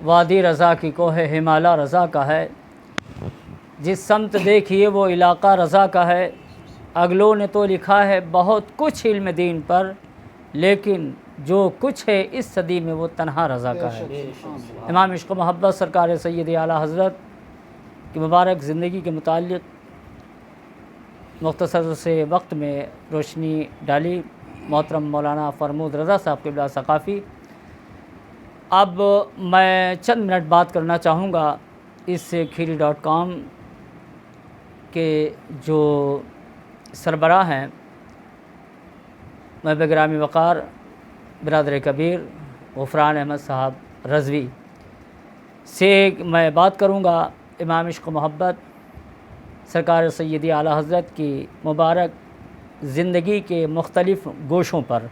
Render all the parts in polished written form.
وادی رضا کی کوہ ہمالا رضا کا ہے، جس سمت دیکھیے وہ علاقہ رضا کا ہے۔ اگلوں نے تو لکھا ہے بہت کچھ علم دین پر، لیکن جو کچھ ہے اس صدی میں وہ تنہا رضا کا ہے۔ امام عشق و محبت سرکار سید اعلیٰ حضرت کی مبارک زندگی کے متعلق مختصر سے وقت میں روشنی ڈالی محترم مولانا فرمود رضا صاحب قبلہ ثقافی۔ اب میں چند منٹ بات کرنا چاہوں گا اس کھیری.com کے جو سربراہ ہیں محب گرامی وقار برادر کبیر غفران احمد صاحب رضوی سے میں بات کروں گا امام عشق و محبت سرکار سید اعلیٰ حضرت کی مبارک زندگی کے مختلف گوشوں پر۔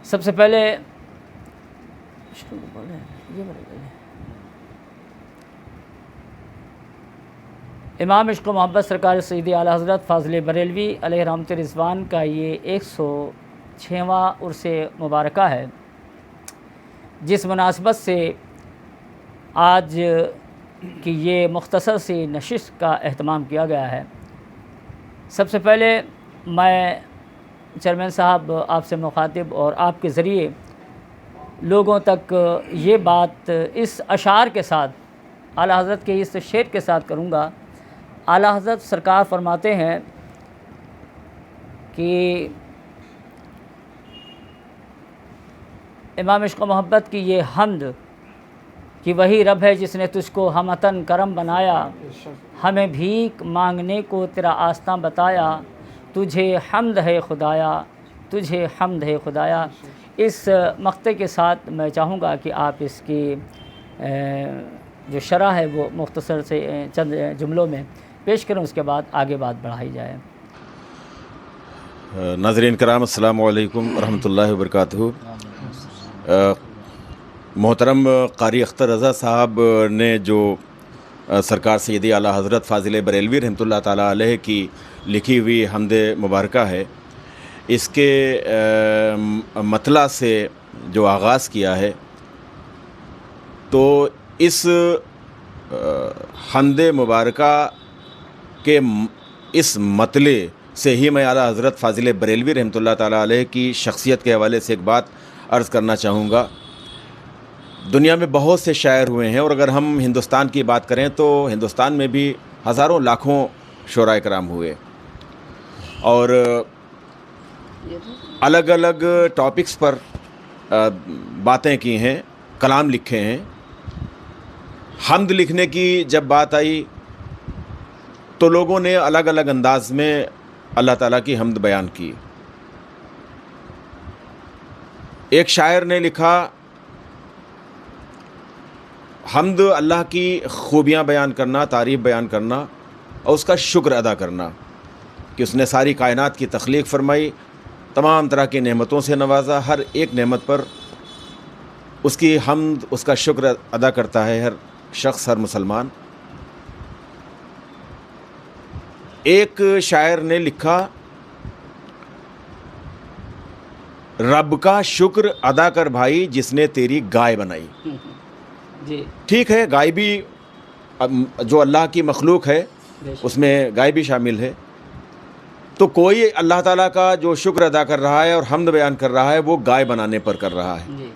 سب سے پہلے امام عشق و محبت سرکار سید اعلیٰ حضرت فاضل بریلوی علیہ رحمت رضوان کا یہ 106واں عرس مبارکہ ہے، جس مناسبت سے آج کی یہ مختصر سی نشست کا اہتمام کیا گیا ہے۔ سب سے پہلے میں چیئرمین صاحب آپ سے مخاطب اور آپ کے ذریعے لوگوں تک یہ بات اس اشعار کے ساتھ اعلیٰ حضرت کے اس شعر کے ساتھ کروں گا۔ اعلیٰ حضرت سرکار فرماتے ہیں کہ امام عشق و محبت کی یہ حمد کہ وہی رب ہے جس نے تجھ کو ہمتن کرم بنایا، ہمیں بھیک مانگنے کو تیرا آستاں بتایا، تجھے حمد ہے خدایا، تجھے حمد ہے خدایا۔ اس مقطع کے ساتھ میں چاہوں گا کہ آپ اس کی جو شرح ہے وہ مختصر سے چند جملوں میں پیش کریں، اس کے بعد آگے بات بڑھائی جائے۔ ناظرین کرام السلام علیکم ورحمۃ اللہ وبرکاتہ۔ محترم قاری اختر رضا صاحب نے جو سرکار سید اعلیٰ حضرت فاضل بریلوی رحمۃ اللہ تعالیٰ علیہ کی لکھی ہوئی حمد مبارکہ ہے، اس کے مطلع سے جو آغاز کیا ہے، تو اس حمد مبارکہ کے اس مطلع سے ہی میں اعلیٰ حضرت فاضل بریلوی رحمۃ اللہ تعالیٰ علیہ کی شخصیت کے حوالے سے ایک بات عرض کرنا چاہوں گا۔ دنیا میں بہت سے شاعر ہوئے ہیں، اور اگر ہم ہندوستان کی بات کریں تو ہندوستان میں بھی ہزاروں لاکھوں شعراء کرام ہوئے، اور الگ الگ ٹاپکس پر باتیں کی ہیں، کلام لکھے ہیں۔ حمد لکھنے کی جب بات آئی تو لوگوں نے الگ الگ انداز میں اللہ تعالیٰ کی حمد بیان کی۔ ایک شاعر نے لکھا، حمد اللہ کی خوبیاں بیان کرنا، تعریف بیان کرنا اور اس کا شکر ادا کرنا کہ اس نے ساری کائنات کی تخلیق فرمائی، تمام طرح کی نعمتوں سے نوازا، ہر ایک نعمت پر اس کی حمد، اس کا شکر ادا کرتا ہے ہر شخص، ہر مسلمان۔ ایک شاعر نے لکھا، رب کا شکر ادا کر بھائی جس نے تیری گائے بنائی۔ جی ٹھیک ہے، گائے بھی جو اللہ کی مخلوق ہے اس میں گائے بھی شامل ہے، تو کوئی اللہ تعالیٰ کا جو شکر ادا کر رہا ہے اور حمد بیان کر رہا ہے وہ گائے بنانے پر کر رہا ہے۔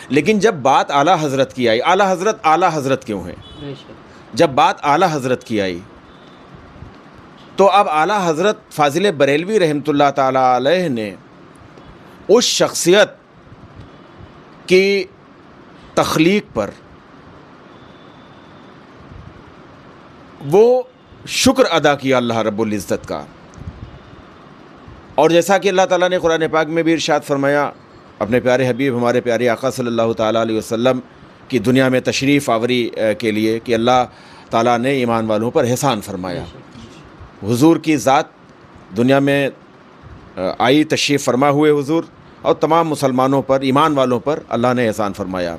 لیکن جب بات اعلیٰ حضرت کی آئی، اعلیٰ حضرت کیوں ہیں؟ جب بات اعلیٰ حضرت کی آئی تو اب اعلیٰ حضرت فاضل بریلوی رحمۃ اللہ تعالیٰ علیہ نے اس شخصیت کی تخلیق پر وہ شکر ادا کیا اللہ رب العزت کا، اور جیسا کہ اللہ تعالیٰ نے قرآن پاک میں بھی ارشاد فرمایا، اپنے پیارے حبیب ہمارے پیارے آقا صلی اللہ تعالیٰ علیہ وسلم کی دنیا میں تشریف آوری کے لیے کہ اللہ تعالیٰ نے ایمان والوں پر احسان فرمایا۔ حضور کی ذات دنیا میں آئی، تشریف فرما ہوئے حضور، اور تمام مسلمانوں پر، ایمان والوں پر اللہ نے احسان فرمایا۔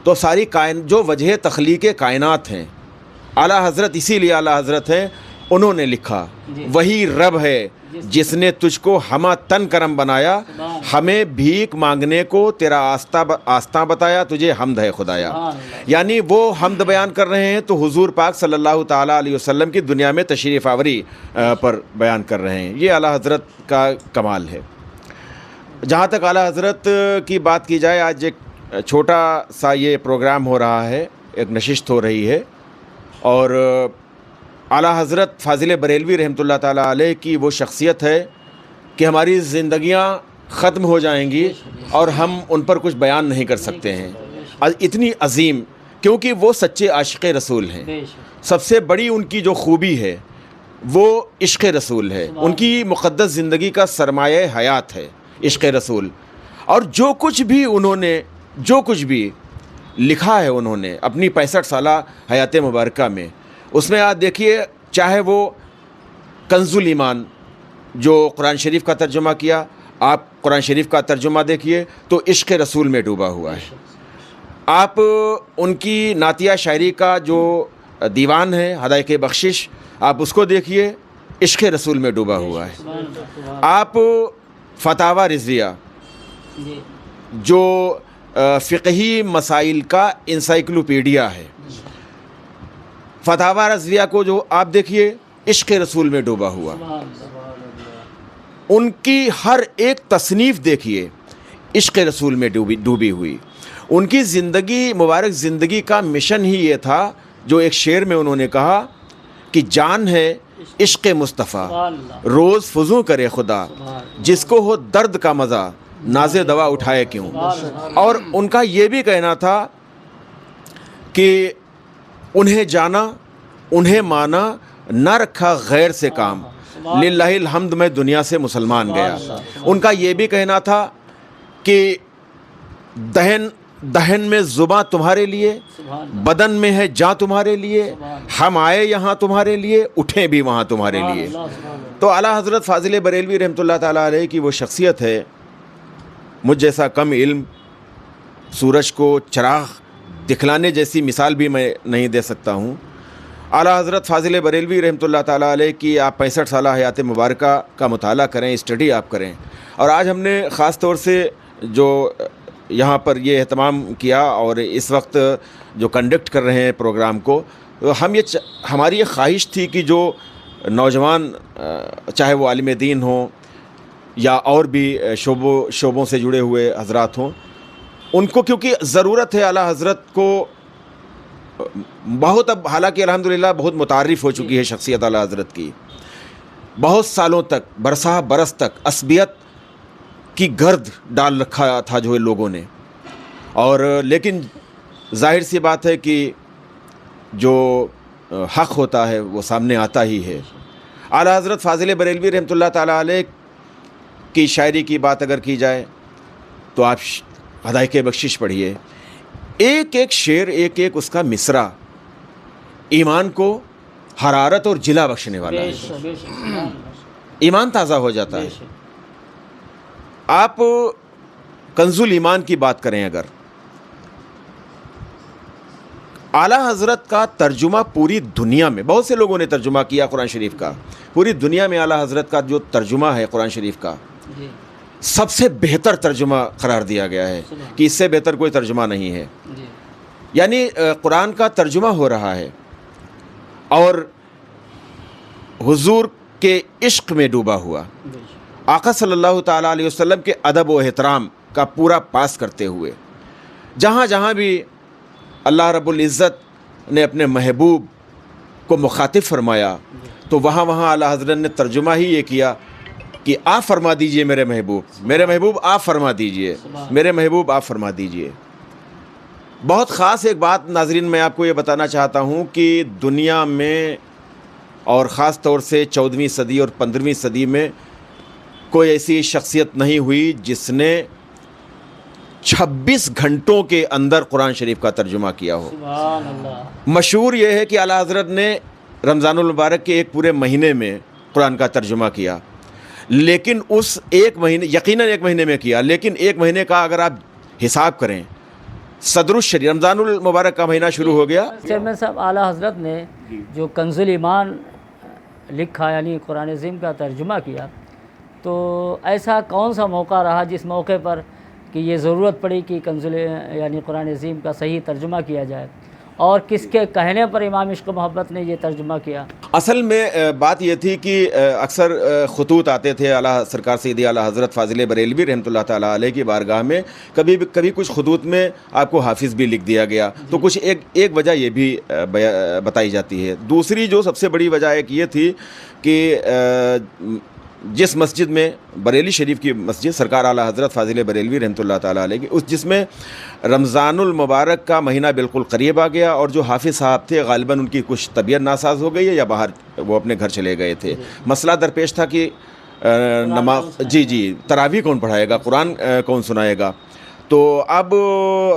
تو ساری جو وجہ تخلیق کائنات ہیں اعلیٰ حضرت، اسی لیے اعلیٰ حضرت ہیں، انہوں نے لکھا وہی رب ہے جس نے تجھ کو ہمہ تن کرم بنایا، ہمیں بھیک مانگنے کو تیرا آستاں بتایا، تجھے حمد ہے خدایا۔ یعنی وہ حمد بیان کر رہے ہیں تو حضور پاک صلی اللہ تعالیٰ علیہ وسلم کی دنیا میں تشریف آوری پر بیان کر رہے ہیں۔ یہ اعلیٰ حضرت کا کمال ہے۔ جہاں تک اعلیٰ حضرت کی بات کی جائے، آج ایک چھوٹا سا یہ پروگرام ہو رہا ہے، ایک نشست ہو رہی ہے، اور اعلیٰ حضرت فاضل بریلوی رحمۃ اللہ تعالیٰ علیہ کی وہ شخصیت ہے کہ ہماری زندگیاں ختم ہو جائیں گی اور ہم ان پر کچھ بیان نہیں کر سکتے ہیں۔ اتنی عظیم، کیونکہ وہ سچے عاشق رسول ہیں۔ سب سے بڑی ان کی جو خوبی ہے وہ عشق رسول ہے۔ ان کی مقدس زندگی کا سرمایہ حیات ہے عشق رسول، اور جو کچھ بھی لکھا ہے انہوں نے اپنی 65 سالہ حیات مبارکہ میں، اس میں آپ دیکھیے، چاہے وہ کنز الایمان جو قرآن شریف کا ترجمہ کیا، آپ قرآن شریف کا ترجمہ دیکھیے تو عشق رسول میں ڈوبا ہوا ہے۔ آپ ان کی نعتیہ شاعری کا جو دیوان ہے ہدایت بخشش، آپ اس کو دیکھیے، عشق رسول میں ڈوبا ہوا ہے۔ آپ فتاوی رضویہ جو فقہی مسائل کا انسائکلوپیڈیا ہے، فتاوی رضویہ کو جو آپ دیکھیے، عشق رسول میں ڈوبا ہوا۔ ان کی ہر ایک تصنیف دیکھیے، عشق رسول میں ڈوبی ہوئی۔ ان کی زندگی، مبارک زندگی کا مشن ہی یہ تھا، جو ایک شعر میں انہوں نے کہا کہ جان ہے عشق مصطفیٰ، روز فضوں کرے خدا، جس کو ہو درد کا مزہ، ناز دوا اٹھائے کیوں۔ اور ان کا یہ بھی کہنا تھا کہ انہیں جانا، انہیں مانا، نہ رکھا غیر سے کام، للہ الحمد میں دنیا سے مسلمان گیا۔ ان کا یہ بھی کہنا تھا کہ دہن میں زباں تمہارے لیے، بدن میں ہے جاں تمہارے لیے، ہم آئے یہاں تمہارے لیے، اٹھیں بھی وہاں تمہارے لیے۔ تو اعلیٰ حضرت فاضل بریلوی رحمۃ اللہ تعالیٰ علیہ کی وہ شخصیت ہے، مجھ جیسا کم علم سورج کو چراغ دکھلانے جیسی مثال بھی میں نہیں دے سکتا ہوں۔ اعلیٰ حضرت فاضل بریلوی رحمۃ اللہ تعالیٰ علیہ کی آپ 65 سالہ حیات مبارکہ کا مطالعہ کریں، اسٹڈی آپ کریں۔ اور آج ہم نے خاص طور سے جو یہاں پر یہ اہتمام کیا اور اس وقت جو کنڈکٹ کر رہے ہیں پروگرام کو، ہماری یہ خواہش تھی کہ جو نوجوان، چاہے وہ عالم دین ہوں یا اور بھی شعبوں سے جڑے ہوئے حضرات ہوں، ان کو کیونکہ ضرورت ہے اعلیٰ حضرت کو بہت، اب حالانکہ الحمدللہ بہت متعارف ہو چکی ہے شخصیت اعلیٰ حضرت کی، بہت سالوں تک، برسہ برس تک عصبیت کی گرد ڈال رکھا تھا جو لوگوں نے، اور لیکن ظاہر سی بات ہے کہ جو حق ہوتا ہے وہ سامنے آتا ہی ہے۔ اعلیٰ حضرت فاضل بریلوی رحمۃ اللہ تعالیٰ علیہ کی شاعری کی بات اگر کی جائے تو آپ ہدایت بخشش پڑھیے، ایک ایک شعر، ایک ایک اس کا مصرع ایمان کو حرارت اور جلا بخشنے والا ہے، ایمان تازہ ہو جاتا ہے۔ آپ کنز الایمان کی بات کریں، اگر اعلیٰ حضرت کا ترجمہ پوری دنیا میں، بہت سے لوگوں نے ترجمہ کیا قرآن شریف کا، پوری دنیا میں اعلیٰ حضرت کا جو ترجمہ ہے قرآن شریف کا، سب سے بہتر ترجمہ قرار دیا گیا ہے کہ اس سے بہتر کوئی ترجمہ نہیں ہے۔ یعنی قرآن کا ترجمہ ہو رہا ہے اور حضور کے عشق میں ڈوبا ہوا، آقا صلی اللہ تعالیٰ علیہ وسلم کے ادب و احترام کا پورا پاس کرتے ہوئے، جہاں جہاں بھی اللہ رب العزت نے اپنے محبوب کو مخاطب فرمایا تو وہاں وہاں اعلیٰ حضرت نے ترجمہ ہی یہ کیا کہ آپ فرما دیجئے میرے محبوب آپ فرما دیجئے، میرے محبوب آپ فرما دیجئے۔ بہت خاص ایک بات ناظرین میں آپ کو یہ بتانا چاہتا ہوں کہ دنیا میں اور خاص طور سے 14ویں صدی اور 15ویں صدی میں کوئی ایسی شخصیت نہیں ہوئی جس نے 26 گھنٹوں کے اندر قرآن شریف کا ترجمہ کیا ہو۔ سبحان اللہ۔ مشہور یہ ہے کہ اعلیٰ حضرت نے رمضان المبارک کے ایک پورے مہینے میں قرآن کا ترجمہ کیا، لیکن اس ایک مہینے، یقیناً ایک مہینے میں کیا، لیکن ایک مہینے کا اگر آپ حساب کریں، صدر الشریف رمضان المبارک کا مہینہ شروع ہو گیا۔ چیئرمین صاحب، اعلیٰ حضرت نے جو کنز الایمان لکھا، یعنی قرآن عظیم کا ترجمہ کیا، تو ایسا کون سا موقع رہا جس موقع پر کہ یہ ضرورت پڑی کہ کنز یعنی قرآن عظیم کا صحیح ترجمہ کیا جائے، اور کس کے کہنے پر امام عشق و محبت نے یہ ترجمہ کیا؟ اصل میں بات یہ تھی کہ اکثر خطوط آتے تھے اعلیٰ سرکار سیدی اعلیٰ حضرت فاضل بریلوی رحمۃ اللہ تعالیٰ علیہ کی بارگاہ میں، کبھی کچھ خطوط میں آپ کو حافظ بھی لکھ دیا گیا، تو کچھ ایک وجہ یہ بھی بتائی جاتی ہے۔ دوسری جو سب سے بڑی وجہ ایک یہ تھی کہ جس مسجد میں بریلی شریف کی مسجد سرکار اعلیٰ حضرت فاضل بریلوی رحمۃ اللہ تعالیٰ علیہ کی، جس میں رمضان المبارک کا مہینہ بالکل قریب آ گیا، اور جو حافظ صاحب تھے غالباً ان کی کچھ طبیعت ناساز ہو گئی ہے یا باہر وہ اپنے گھر چلے گئے تھے۔ مسئلہ درپیش تھا کہ نماز تراویح کون پڑھائے گا، قرآن کون سنائے گا۔ تو اب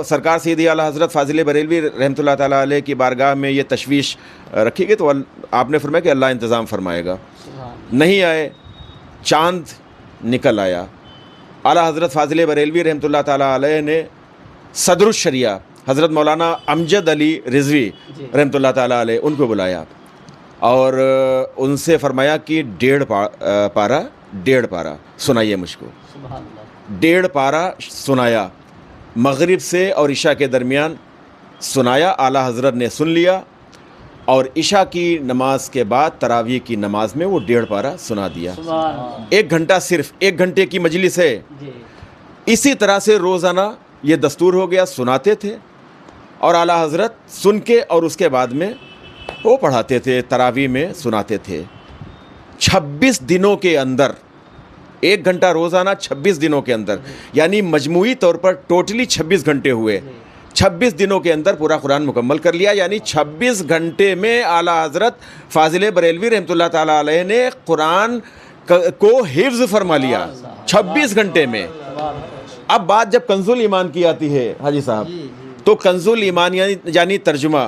سرکار سیدی اعلیٰ حضرت فاضل بریلوی رحمۃ اللہ تعالیٰ علیہ کی بارگاہ میں یہ تشویش رکھی گئی، تو آپ نے فرمایا کہ اللہ انتظام فرمائے گا۔ نہیں آئے، چاند نکل آیا۔ اعلیٰ حضرت فاضل بریلوی رحمۃ اللہ تعالیٰ علیہ نے صدر الشریعہ حضرت مولانا امجد علی رضوی رحمۃ اللہ تعالیٰ علیہ ان کو بلایا، اور ان سے فرمایا کہ 1.5 پارہ سنائیے مجھ کو۔ 1.5 پارہ سنایا، مغرب سے اور عشاء کے درمیان سنایا، اعلیٰ حضرت نے سن لیا، اور عشاء کی نماز کے بعد تراویح کی نماز میں وہ 1.5 پارہ سنا دیا۔ 1 گھنٹہ، صرف 1 گھنٹے کی مجلس ہے۔ اسی طرح سے روزانہ یہ دستور ہو گیا، سناتے تھے، اور اعلیٰ حضرت سن کے اور اس کے بعد میں وہ پڑھاتے تھے، تراویح میں سناتے تھے۔ 26 دنوں کے اندر 1 گھنٹہ روزانہ، 26 دنوں کے اندر، یعنی مجموعی طور پر ٹوٹلی 26 گھنٹے ہوئے۔ 26 دنوں کے اندر پورا قرآن مکمل کر لیا، یعنی 26 گھنٹے میں اعلیٰ حضرت فاضل بریلوی رحمۃ اللہ تعالیٰ علیہ نے قرآن کو حفظ فرما لیا 26 گھنٹے میں۔ اب بات جب کنز الایمان کی آتی ہے حاجی صاحب، تو کنز الایمان یعنی ترجمہ،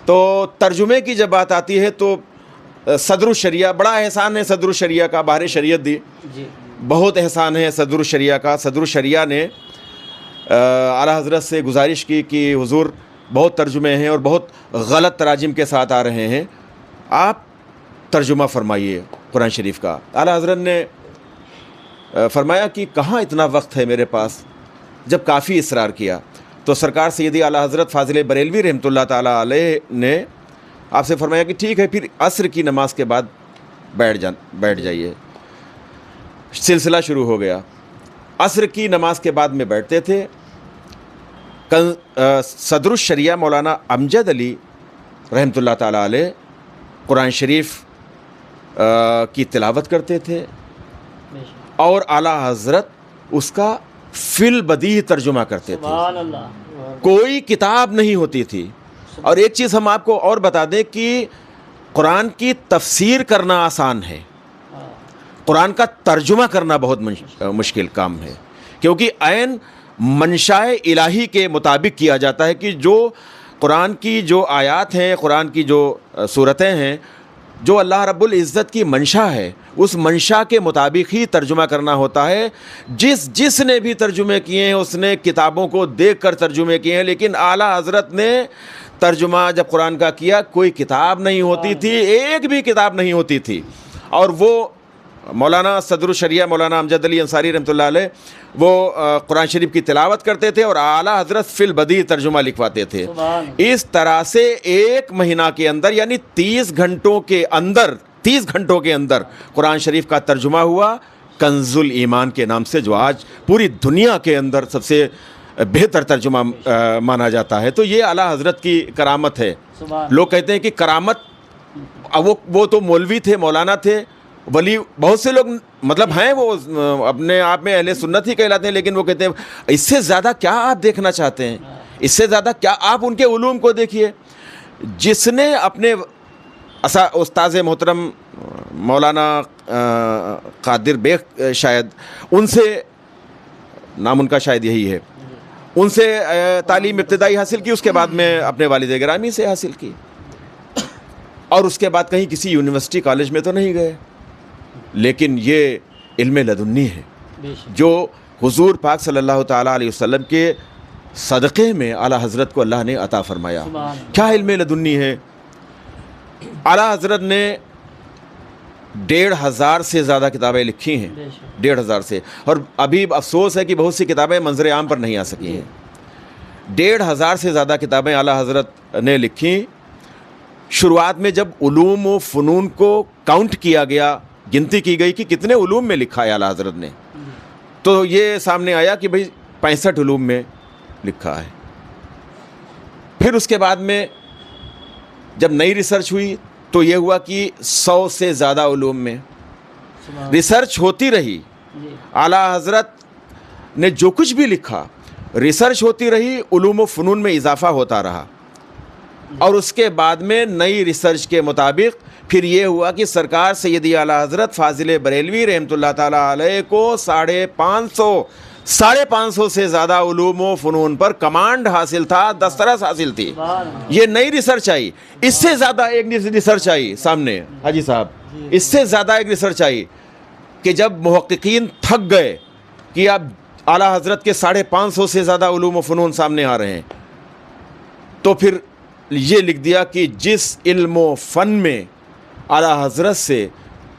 تو ترجمے کی جب بات آتی ہے تو صدر الشریعہ، بڑا احسان ہے صدر الشریعہ کا، باہر شریعت دی، بہت احسان ہے صدر الشریعہ کا۔ صدر الشریعہ نے اعلیٰ حضرت سے گزارش کی کہ حضور بہت ترجمے ہیں اور بہت غلط تراجم کے ساتھ آ رہے ہیں، آپ ترجمہ فرمائیے قرآن شریف کا۔ اعلیٰ حضرت نے فرمایا کہ کہاں اتنا وقت ہے میرے پاس۔ جب کافی اصرار کیا تو سرکار سیدی اعلیٰ حضرت فاضل بریلوی رحمۃ اللہ تعالیٰ علیہ نے آپ سے فرمایا کہ ٹھیک ہے، پھر عصر کی نماز کے بعد بیٹھ جائیے۔ سلسلہ شروع ہو گیا، عصر کی نماز کے بعد میں بیٹھتے تھے۔ صدر الشریعہ مولانا امجد علی رحمۃ اللہ تعالیٰ علیہ قرآن شریف کی تلاوت کرتے تھے، اور اعلیٰ حضرت اس کا فی البدیہہ ترجمہ کرتے تھے۔ کوئی کتاب نہیں ہوتی تھی۔ اور ایک چیز ہم آپ کو اور بتا دیں کہ قرآن کی تفسیر کرنا آسان ہے، قرآن کا ترجمہ کرنا بہت مشکل کام ہے، کیونکہ عین منشاء الہی کے مطابق کیا جاتا ہے کہ جو قرآن کی جو آیات ہیں، قرآن کی جو صورتیں ہیں، جو اللہ رب العزت کی منشا ہے، اس منشا کے مطابق ہی ترجمہ کرنا ہوتا ہے۔ جس نے بھی ترجمے کیے ہیں اس نے کتابوں کو دیکھ کر ترجمے کیے ہیں، لیکن اعلیٰ حضرت نے ترجمہ جب قرآن کا کیا، کوئی کتاب نہیں ہوتی تھی، ایک بھی کتاب نہیں ہوتی تھی، اور وہ مولانا صدر الشریعہ مولانا امجد علی انصاری رحمۃ اللہ علیہ وہ قرآن شریف کی تلاوت کرتے تھے، اور اعلیٰ حضرت فی البدیہہ ترجمہ لکھواتے تھے۔ اس طرح سے 1 مہینہ کے اندر، یعنی 30 گھنٹوں کے اندر قرآن شریف کا ترجمہ ہوا کنز الایمان کے نام سے، جو آج پوری دنیا کے اندر سب سے بہتر ترجمہ مانا جاتا ہے۔ تو یہ اعلیٰ حضرت کی کرامت ہے۔ لوگ کہتے ہیں کہ کرامت، وہ تو مولوی تھے، مولانا تھے، ولی، بہت سے لوگ مطلب ہیں وہ اپنے آپ میں اہل سنت ہی کہلاتے ہیں، لیکن وہ کہتے ہیں اس سے زیادہ کیا آپ دیکھنا چاہتے ہیں، اس سے زیادہ کیا آپ ان کے علوم کو دیکھیے۔ جس نے اپنے استاذ محترم مولانا قادر بیگ شاید، ان سے نام ان کا شاید یہی ہے، ان سے تعلیم ابتدائی حاصل کی، اس کے بعد میں اپنے والد گرامی سے حاصل کی، اور اس کے بعد کہیں کسی یونیورسٹی کالج میں تو نہیں گئے، لیکن یہ علم لدنی ہے جو حضور پاک صلی اللہ تعالیٰ علیہ وسلم کے صدقے میں اعلیٰ حضرت کو اللہ نے عطا فرمایا۔ کیا علم لدنی ہے؟ اعلیٰ حضرت نے 1,500 سے زیادہ کتابیں لکھی ہیں، 1,500 سے، اور ابھی افسوس ہے کہ بہت سی کتابیں منظر عام پر نہیں آ سکی ہیں۔ 1,500 سے زیادہ کتابیں اعلیٰ حضرت نے لکھی۔ شروعات میں جب علوم و فنون کو کاؤنٹ کیا گیا، گنتی کی گئی کہ کتنے علوم میں لکھا ہے اعلیٰ حضرت نے، تو یہ سامنے آیا کہ بھئی 65 علوم میں لکھا ہے۔ پھر اس کے بعد میں جب نئی ریسرچ ہوئی تو یہ ہوا کہ 100 سے زیادہ علوم میں ریسرچ ہوتی رہی۔ اعلیٰ حضرت نے جو کچھ بھی لکھا، ریسرچ ہوتی رہی، علوم و فنون میں اضافہ ہوتا رہا، اور اس کے بعد میں نئی ریسرچ کے مطابق پھر یہ ہوا کہ سرکار سیدی اعلیٰ حضرت فاضل بریلوی رحمۃ اللہ تعالیٰ علیہ کو 550 سے زیادہ علوم و فنون پر کمانڈ حاصل تھا، دسترس حاصل تھی۔ یہ نئی ریسرچ آئی، اس سے زیادہ ایک ریسرچ آئی سامنے حاجی صاحب، اس سے زیادہ ایک ریسرچ آئی کہ جب محققین تھک گئے کہ اب اعلیٰ حضرت کے 550 سے زیادہ علوم و فنون سامنے آ رہے ہیں، تو پھر یہ لکھ دیا کہ جس علم و فن میں اعلیٰ حضرت سے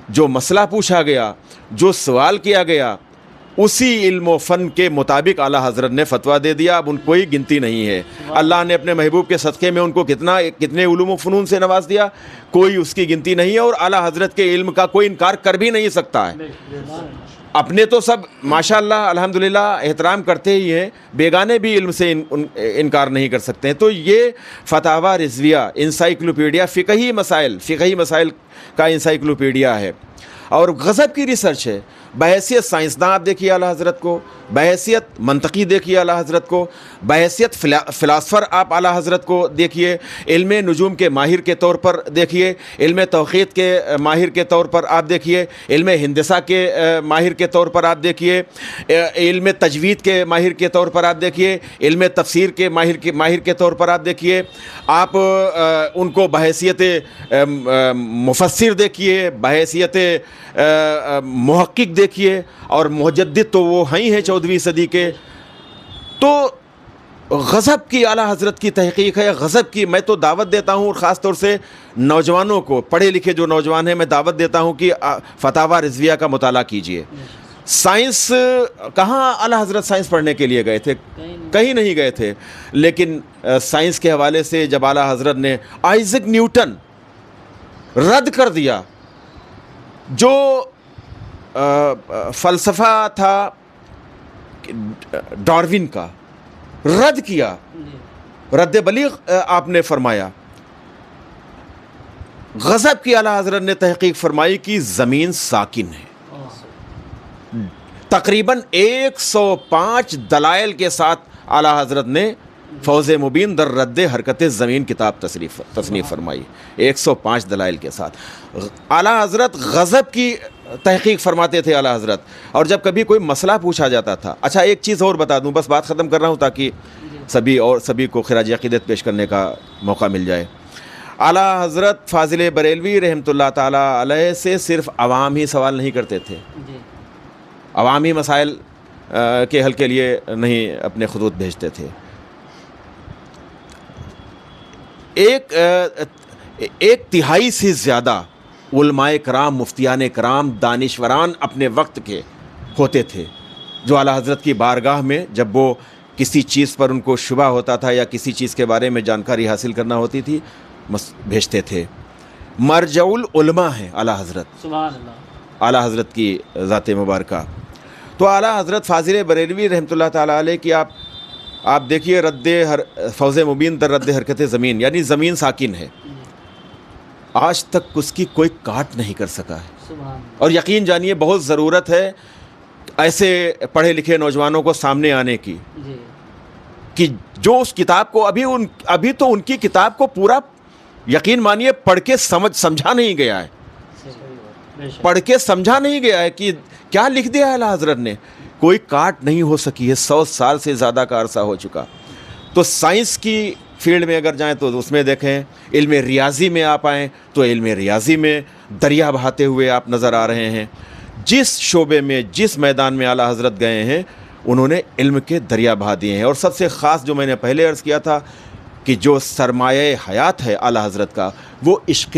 جو مسئلہ پوچھا گیا، جو سوال کیا گیا، اسی علم و فن کے مطابق اعلیٰ حضرت نے فتویٰ دے دیا۔ اب ان کوئی گنتی نہیں ہے۔ اللہ نے اپنے محبوب کے صدقے میں ان کو کتنے علوم و فنون سے نواز دیا، کوئی اس کی گنتی نہیں ہے، اور اعلیٰ حضرت کے علم کا کوئی انکار کر بھی نہیں سکتا ہے۔ اپنے تو سب ماشاءاللہ الحمدللہ احترام کرتے ہی ہیں، بیگانے بھی علم سے انکار نہیں کر سکتے ہیں۔ تو یہ فتاوی رضویہ انسائکلوپیڈیا فقہی مسائل کا انسائکلوپیڈیا ہے، اور غضب کی ریسرچ ہے۔ بحیثیت سائنسداں آپ دیکھیے اعلیٰ حضرت کو، بحیثیت منطقی دیکھیے اعلیٰ حضرت کو، بحیثیت فلاسفر آپ اعلیٰ حضرت کو دیکھیے، علم نجوم کے ماہر کے طور پر دیکھیے، علم توقیت کے ماہر کے طور پر آپ دیکھیے، علم ہندسہ کے ماہر کے طور پر آپ دیکھیے، علم تجوید کے ماہر کے طور پر آپ دیکھیے، علم تفسیر کے ماہر کے طور پر آپ دیکھیے۔ آپ ان کو بحیثیت مفسر دیکھیے، بحیثیت محقق دیکھیے، اور مجدد تو وہ ہیں 14ویں صدی کے۔ تو غضب کی اعلیٰ حضرت کی تحقیق ہے، غضب کی میں تو دعوت دیتا ہوں، اور خاص طور سے نوجوانوں کو، پڑھے لکھے جو نوجوان ہیں، میں دعوت دیتا ہوں کہ فتاوی رضویہ کا مطالعہ کیجیے۔ سائنس کہاں اعلیٰ حضرت سائنس پڑھنے کے لیے گئے تھے؟ کہیں نہیں گئے تھے، لیکن سائنس کے حوالے سے جب اعلیٰ حضرت نے آئزک نیوٹن رد کر دیا، جو فلسفہ تھا ڈارون کا، رد کیا، رد بلیغ آپ نے فرمایا۔ غضب کی اعلیٰ حضرت نے تحقیق فرمائی کہ زمین ساکن ہے۔ تقریباً 105 دلائل کے ساتھ اعلیٰ حضرت نے فوز مبین در رد حرکت زمین کتاب تصنیف فرمائی، 105 دلائل کے ساتھ۔ اعلیٰ حضرت غضب کی تحقیق فرماتے تھے اعلیٰ حضرت، اور جب کبھی کوئی مسئلہ پوچھا جاتا تھا۔ اچھا ایک چیز اور بتا دوں، بس بات ختم کر رہا ہوں تاکہ سبھی کو خراج عقیدت پیش کرنے کا موقع مل جائے۔ اعلیٰ حضرت فاضل بریلوی رحمۃ اللہ تعالیٰ علیہ سے صرف عوام ہی سوال نہیں کرتے تھے، عوامی مسائل کے حل کے لیے نہیں اپنے خطوط بھیجتے تھے۔ ایک تہائی سے زیادہ علماء کرام، مفتیان کرام، دانشوران اپنے وقت کے ہوتے تھے، جو اعلیٰ حضرت کی بارگاہ میں جب وہ کسی چیز پر ان کو شبہ ہوتا تھا یا کسی چیز کے بارے میں جانکاری حاصل کرنا ہوتی تھی، بھیجتے تھے۔ مرجع العلماء ہیں اعلیٰ حضرت، سبحان اللہ، اعلیٰ حضرت کی ذات مبارکہ۔ تو اعلیٰ حضرت فاضل بریلوی رحمۃ اللہ تعالیٰ علیہ کی آپ دیکھیے فوز مبین در رد حرکت زمین، یعنی زمین ساکن ہے، آج تک اس کی کوئی کاٹ نہیں کر سکا ہے۔ اور یقین جانیے بہت ضرورت ہے ایسے پڑھے لکھے نوجوانوں کو سامنے آنے کی، کہ جو اس کتاب کو ابھی تو ان کی کتاب کو پورا یقین مانیے پڑھ کے سمجھا نہیں گیا ہے، پڑھ کے سمجھا نہیں گیا ہے کہ کیا لکھ دیا ہے اعلیٰ حضرت نے، کوئی کاٹ نہیں ہو سکی ہے، 100 سال سے زیادہ کا عرصہ ہو چکا۔ تو سائنس کی فیلڈ میں اگر جائیں تو اس میں دیکھیں، علم ریاضی میں آپ آئیں تو علم ریاضی میں دریا بہاتے ہوئے آپ نظر آ رہے ہیں۔ جس شعبے میں، جس میدان میں اعلیٰ حضرت گئے ہیں، انہوں نے علم کے دریا بہا دیے ہیں۔ اور سب سے خاص جو میں نے پہلے عرض کیا تھا کہ جو سرمایہ حیات ہے اعلیٰ حضرت کا، وہ عشق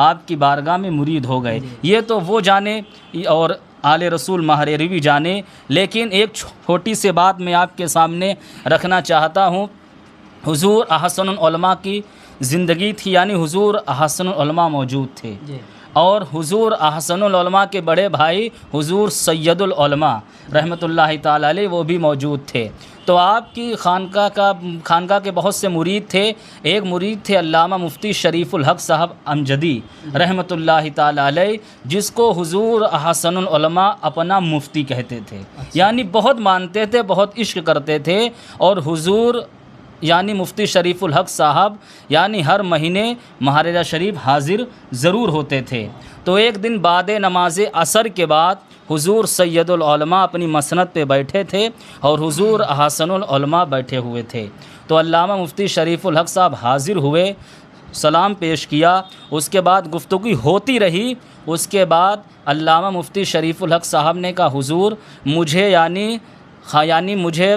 آپ کی بارگاہ میں مرید ہو گئے۔ یہ تو وہ جانے اور آل رسول مہریروی جانے، لیکن ایک چھوٹی سی بات میں آپ کے سامنے رکھنا چاہتا ہوں۔ حضور احسن العلماء کی زندگی تھی، یعنی حضور احسن العلماء موجود تھے، اور حضور احسن العلماء کے بڑے بھائی حضور سید العلماء رحمۃ اللہ تعالی علیہ وہ بھی موجود تھے۔ تو آپ کی خانقاہ کے بہت سے مرید تھے۔ ایک مرید تھے علامہ مفتی شریف الحق صاحب امجدی رحمۃ اللہ تعالی علیہ، جس کو حضور احسن العلماء اپنا مفتی کہتے تھے، یعنی بہت مانتے تھے، بہت عشق کرتے تھے، اور حضور یعنی مفتی شریف الحق صاحب یعنی ہر مہینے مہاراجہ شریف حاضر ضرور ہوتے تھے۔ تو ایک دن بعد نماز عصر کے بعد حضور سید العلماء اپنی مسند پہ بیٹھے تھے اور حضور احسن العلماء بیٹھے ہوئے تھے۔ تو علامہ مفتی شریف الحق صاحب حاضر ہوئے، سلام پیش کیا، اس کے بعد گفتگو ہوتی رہی۔ اس کے بعد علامہ مفتی شریف الحق صاحب نے کہا حضور مجھے یعنی مجھے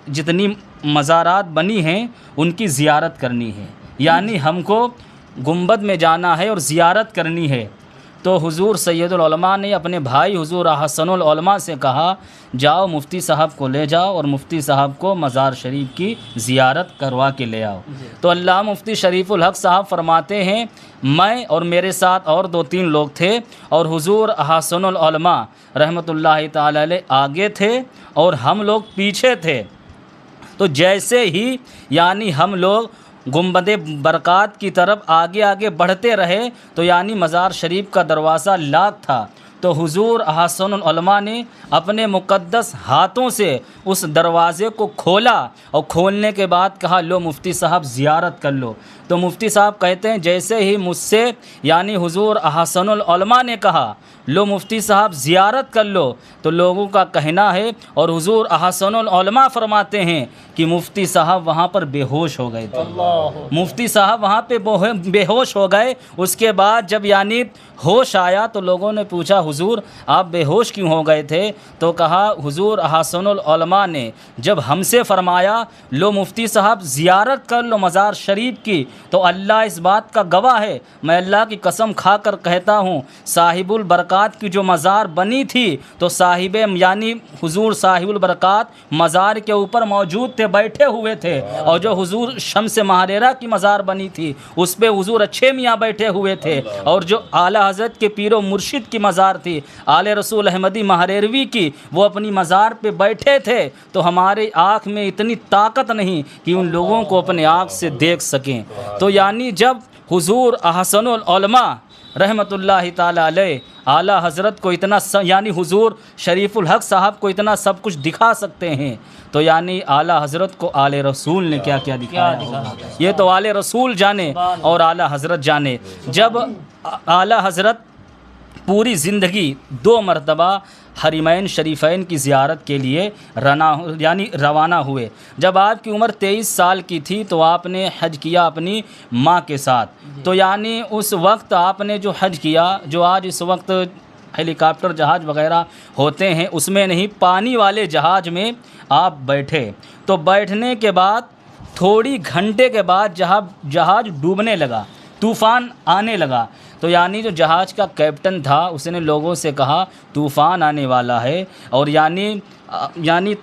جتنی مزارات بنی ہیں ان کی زیارت کرنی ہے، یعنی ہم کو گنبد میں جانا ہے اور زیارت کرنی ہے۔ تو حضور سید العلماء نے اپنے بھائی حضور احسن العلماء سے کہا جاؤ مفتی صاحب کو لے جاؤ اور مفتی صاحب کو مزار شریف کی زیارت کروا کے لے آؤ۔ تو علامہ مفتی شریف الحق صاحب فرماتے ہیں میں اور میرے ساتھ اور 2-3 لوگ تھے، اور حضور احسن العلماء رحمۃ اللہ تعالی علیہ آگے تھے اور ہم لوگ پیچھے تھے۔ تو جیسے ہی یعنی ہم لوگ گنبد برکات کی طرف آگے بڑھتے رہے تو یعنی مزار شریف کا دروازہ لاک تھا۔ تو حضور احسن العلماء نے اپنے مقدس ہاتھوں سے اس دروازے کو کھولا، اور کھولنے کے بعد کہا لو مفتی صاحب زیارت کر لو۔ تو مفتی صاحب کہتے ہیں جیسے ہی مجھ سے یعنی حضور احسن العلماء نے کہا لو مفتی صاحب زیارت کر لو، تو لوگوں کا کہنا ہے اور حضور احسن العلماء فرماتے ہیں کہ مفتی صاحب وہاں پر بے ہوش ہو گئے تھے۔ مفتی صاحب وہاں پہ بے ہوش ہو گئے۔ اس کے بعد جب یعنی ہوش آیا تو لوگوں نے پوچھا حضور آپ بے ہوش کیوں ہو گئے تھے؟ تو کہا حضور احسن العلماء نے جب ہم سے فرمایا لو مفتی صاحب زیارت کر لو مزار شریف کی، تو اللہ اس بات کا گواہ ہے، میں اللہ کی قسم کھا کر کہتا ہوں صاحب البرکات کی جو مزار بنی تھی تو صاحب یعنی حضور صاحب البرکات مزار کے اوپر موجود تھے، بیٹھے ہوئے تھے، اور جو حضور شمس مہریرہ کی مزار بنی تھی اس پہ حضور اچھے میاں بیٹھے ہوئے تھے، اور جو اعلیٰ حضرت کے پیر و مرشد کی مزار تھی آل رسول احمدی مہریروی کی وہ اپنی مزار پہ بیٹھے تھے۔ تو ہمارے آنکھ میں اتنی طاقت نہیں کہ ان لوگوں کو اپنے آنکھ سے دیکھ سکیں۔ تو یعنی جب حضور احسن العلماء رحمۃ اللہ تعالی علیہ اعلیٰ حضرت کو اتنا یعنی حضور شریف الحق صاحب کو اتنا سب کچھ دکھا سکتے ہیں، تو یعنی اعلیٰ حضرت کو آل رسول نے کیا کیا دکھایا، یہ تو آل رسول جانے اور اعلیٰ حضرت جانے۔ جب اعلیٰ حضرت پوری زندگی 2 مرتبہ حرمین شریفین کی زیارت کے لیے روانہ ہوئے۔ جب آپ کی عمر 23 سال کی تھی تو آپ نے حج کیا اپنی ماں کے ساتھ۔ تو یعنی اس وقت آپ نے جو حج کیا، جو آج اس وقت ہیلی کاپٹر جہاز وغیرہ ہوتے ہیں اس میں نہیں، پانی والے جہاز میں آپ بیٹھے۔ تو بیٹھنے کے بعد تھوڑی گھنٹے کے بعد جہاز ڈوبنے لگا، طوفان آنے لگا۔ تو یعنی جو جہاز کا کیپٹن تھا اس نے لوگوں سے کہا طوفان آنے والا ہے اور یعنی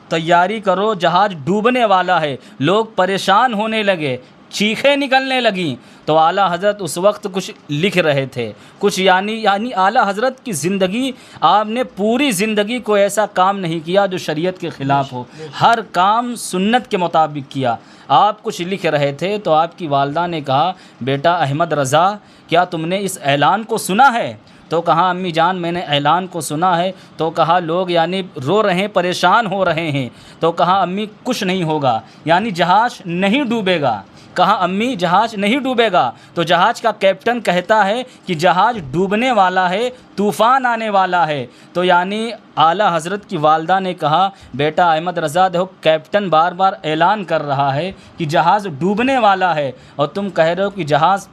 تیاری کرو، جہاز ڈوبنے والا ہے۔ لوگ پریشان ہونے لگے، چیخیں نکلنے لگیں۔ تو اعلیٰ حضرت اس وقت کچھ لکھ رہے تھے، کچھ یعنی اعلیٰ حضرت کی زندگی، آپ نے پوری زندگی کو ایسا کام نہیں کیا جو شریعت کے خلاف ہو، ہر کام سنت کے مطابق کیا۔ آپ کچھ لکھ رہے تھے تو آپ کی والدہ نے کہا بیٹا احمد رضا کیا تم نے اس اعلان کو سنا ہے؟ تو کہا امی جان میں نے اعلان کو سنا ہے۔ تو کہا لوگ یعنی رو رہے ہیں، پریشان ہو رہے ہیں۔ تو کہا امی کچھ نہیں ہوگا، یعنی جہاز نہیں ڈوبے گا۔ کہا امی جہاز نہیں ڈوبے گا؟ تو جہاز کا کیپٹن کہتا ہے کہ جہاز ڈوبنے والا ہے، طوفان آنے والا ہے۔ تو یعنی اعلیٰ حضرت کی والدہ نے کہا بیٹا احمد رضا دیکھو کیپٹن بار بار اعلان کر رہا ہے کہ جہاز ڈوبنے والا ہے اور تم کہہ رہے ہو کہ جہاز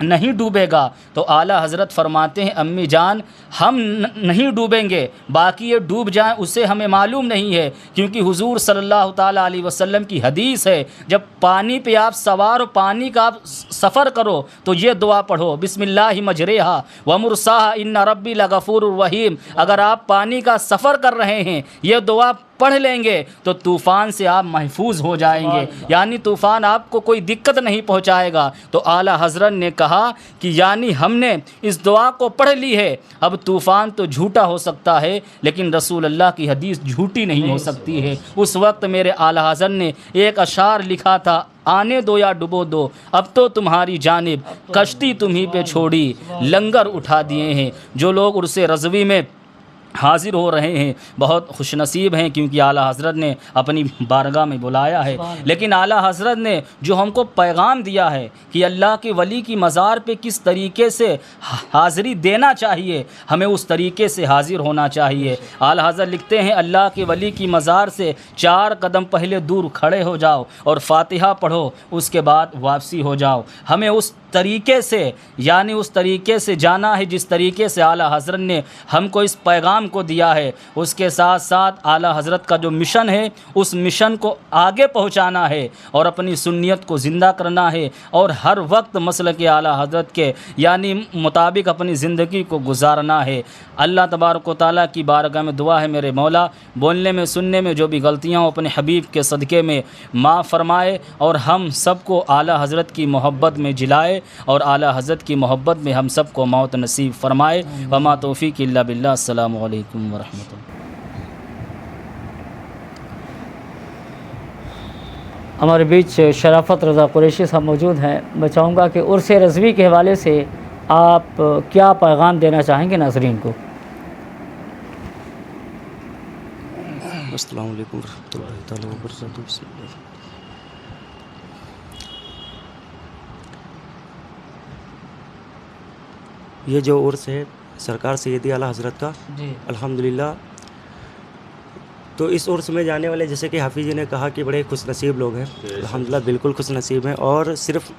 نہیں ڈوبے گا۔ تو اعلیٰ حضرت فرماتے ہیں امی جان ہم نہیں ڈوبیں گے، باقی یہ ڈوب جائیں اسے ہمیں معلوم نہیں ہے، کیونکہ حضور صلی اللہ تعالیٰ علیہ وسلم کی حدیث ہے جب پانی پہ آپ سوار ہو، پانی کا آپ سفر کرو تو یہ دعا پڑھو، بسم اللہ مجریہا ومرساہا ان ربی لغفور الرحیم۔ اگر آپ پانی کا سفر کر رہے ہیں یہ دعا پڑھ لیں گے تو طوفان سے آپ محفوظ ہو جائیں گے، یعنی طوفان آپ کو کوئی دقت نہیں پہنچائے گا۔ تو اعلیٰ حضرت نے کہا کہ یعنی ہم نے اس دعا کو پڑھ لی ہے، اب طوفان تو جھوٹا ہو سکتا ہے لیکن رسول اللہ کی حدیث جھوٹی نہیں ہو سکتی ہے۔ اس وقت میرے اعلیٰ حضرت نے ایک اشعار لکھا تھا، آنے دو یا ڈبو دو اب تو تمہاری جانب، کشتی تمہیں پہ چھوڑی لنگر اٹھا دیے ہیں۔ جو لوگ عرس رضوی میں حاضر ہو رہے ہیں بہت خوش نصیب ہیں، کیونکہ اعلیٰ حضرت نے اپنی بارگاہ میں بلایا ہے۔ لیکن اعلیٰ حضرت نے جو ہم کو پیغام دیا ہے کہ اللہ کے ولی کی مزار پہ کس طریقے سے حاضری دینا چاہیے، ہمیں اس طریقے سے حاضر ہونا چاہیے۔ اعلیٰ حضرت لکھتے ہیں اللہ کے ولی کی مزار سے 4 قدم پہلے دور کھڑے ہو جاؤ اور فاتحہ پڑھو، اس کے بعد واپسی ہو جاؤ۔ ہمیں اس طریقے سے یعنی اس طریقے سے جانا ہے جس طریقے سے اعلیٰ حضرت نے ہم کو اس پیغام کو دیا ہے۔ اس کے ساتھ ساتھ اعلیٰ حضرت کا جو مشن ہے اس مشن کو آگے پہنچانا ہے اور اپنی سنیت کو زندہ کرنا ہے اور ہر وقت مسلک اعلیٰ حضرت کے یعنی مطابق اپنی زندگی کو گزارنا ہے۔ اللہ تبارک و تعالیٰ کی بارگاہ میں دعا ہے میرے مولا بولنے میں سننے میں جو بھی غلطیاں ہوں اپنے حبیب کے صدقے میں معاف فرمائے اور ہم سب کو اعلیٰ حضرت کی محبت میں جلائے اور اعلیٰ حضرت کی محبت میں ہم سب کو موت نصیب فرمائے۔ وما توفیق الا باللہ۔ السلام علیکم ورحمۃ اللہ۔ ہمارے بیچ شرافت رضا قریشی صاحب موجود ہیں۔ میں چاہوں گا کہ عرس رضوی کے حوالے سے آپ کیا پیغام دینا چاہیں گے ناظرین کو؟ السلام علیکم ورحمۃ اللہ تعالیٰ وبرکاتہ۔ بسم اللہ۔ یہ جو عرس ہے سرکار سیدی اعلیٰ حضرت کا جی الحمدللہ، تو اس عرس میں جانے والے جیسے کہ حافظ جی نے کہا کہ بڑے خوش نصیب لوگ ہیں، الحمدللہ بالکل خوش نصیب ہیں۔ اور صرف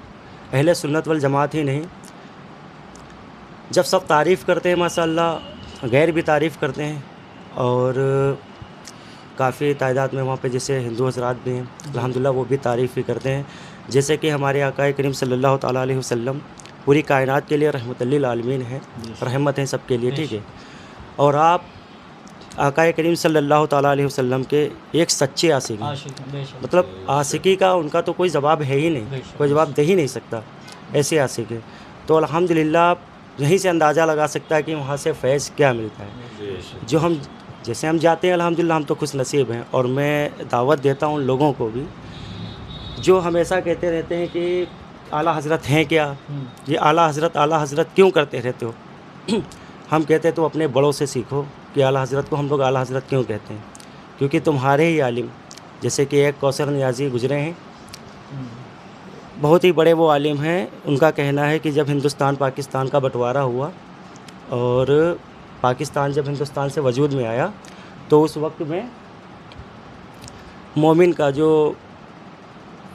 اہل سنت والجماعت ہی نہیں، جب سب تعریف کرتے ہیں ماشاءاللہ غیر بھی تعریف کرتے ہیں، اور کافی تعداد میں وہاں پہ جیسے ہندو حضرات بھی ہیں الحمدللہ وہ بھی تعریف بھی کرتے ہیں، جیسے کہ ہمارے آقا کریم صلی اللہ تعالیٰ علیہ وسلم پوری کائنات کے لیے رحمت للعالمین ہے، رحمت ہیں سب کے لیے، ٹھیک ہے۔ اور آپ آقا کریم صلی اللہ تعالیٰ علیہ وسلم کے ایک سچے عاشق ہیں، مطلب عاشقی کا ان کا تو کوئی جواب ہے ہی نہیں، کوئی جواب دے ہی نہیں سکتا، ایسے عاشق ہیں۔ تو الحمدللہ یہیں سے اندازہ لگا سکتا ہے کہ وہاں سے فیض کیا ملتا ہے، جو ہم جیسے ہم جاتے ہیں الحمدللہ ہم تو خوش نصیب ہیں۔ اور میں دعوت دیتا ہوں ان لوگوں کو بھی جو ہمیشہ کہتے رہتے ہیں کہ اعلیٰ حضرت ہیں کیا، یہ اعلیٰ حضرت کیوں کرتے رہتے ہو۔ ہم کہتے تو اپنے بڑوں سے سیکھو کہ اعلیٰ حضرت کو ہم لوگ اعلیٰ حضرت کیوں کہتے ہیں، کیونکہ تمہارے ہی عالم جیسے کہ ایک کوثر نیازی گزرے ہیں، بہت ہی بڑے وہ عالم ہیں، ان کا کہنا ہے کہ جب ہندوستان پاکستان کا بٹوارہ ہوا اور پاکستان جب ہندوستان سے وجود میں آیا تو اس وقت میں مومن کا جو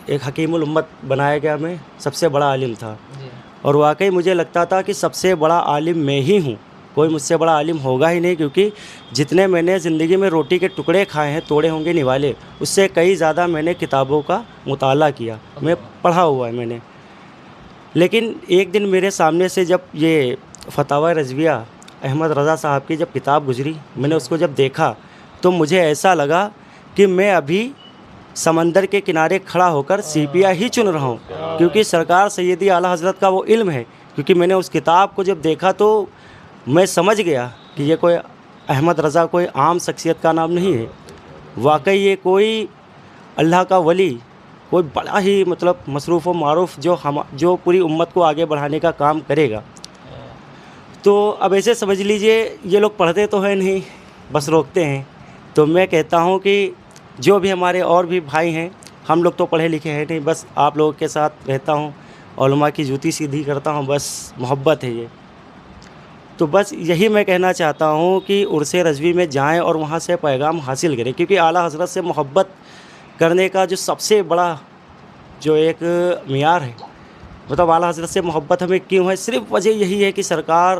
ایک حکیم الامت بنایا گیا میں سب سے بڑا عالم تھا، اور واقعی مجھے لگتا تھا کہ سب سے بڑا عالم میں ہی ہوں، کوئی مجھ سے بڑا عالم ہوگا ہی نہیں، کیونکہ جتنے میں نے زندگی میں روٹی کے ٹکڑے کھائے ہیں توڑے ہوں گے نوالے، اس سے کئی زیادہ میں نے کتابوں کا مطالعہ کیا، میں پڑھا ہوا ہے میں نے۔ لیکن ایک دن میرے سامنے سے جب یہ فتاوی رضویہ احمد رضا صاحب کی جب کتاب گزری، میں نے اس کو جب دیکھا تو مجھے ایسا لگا کہ میں ابھی سمندر کے کنارے کھڑا ہو کر سیپیا ہی چن رہا ہوں، کیونکہ سرکار سیدی اعلیٰ حضرت کا وہ علم ہے۔ کیونکہ میں نے اس کتاب کو جب دیکھا تو میں سمجھ گیا کہ یہ کوئی احمد رضا کوئی عام شخصیت کا نام نہیں ہے، واقعی یہ کوئی اللہ کا ولی، کوئی بڑا ہی مطلب مصروف و معروف جو پوری امت کو آگے بڑھانے کا کام کرے گا۔ تو اب ایسے سمجھ لیجئے یہ لوگ پڑھتے تو ہیں نہیں، بس روکتے ہیں۔ تو میں کہتا ہوں کہ جو بھی ہمارے اور بھی بھائی ہیں، ہم لوگ تو پڑھے لکھے ہیں نہیں، بس آپ لوگوں کے ساتھ رہتا ہوں، علماء کی جوتی سیدھی کرتا ہوں، بس محبت ہے یہ۔ تو بس یہی میں کہنا چاہتا ہوں کہ عرس رضوی میں جائیں اور وہاں سے پیغام حاصل کریں، کیونکہ اعلیٰ حضرت سے محبت کرنے کا جو سب سے بڑا جو ایک معیار ہے مطلب اعلیٰ حضرت سے محبت ہمیں کیوں ہے؟ صرف وجہ یہی ہے کہ سرکار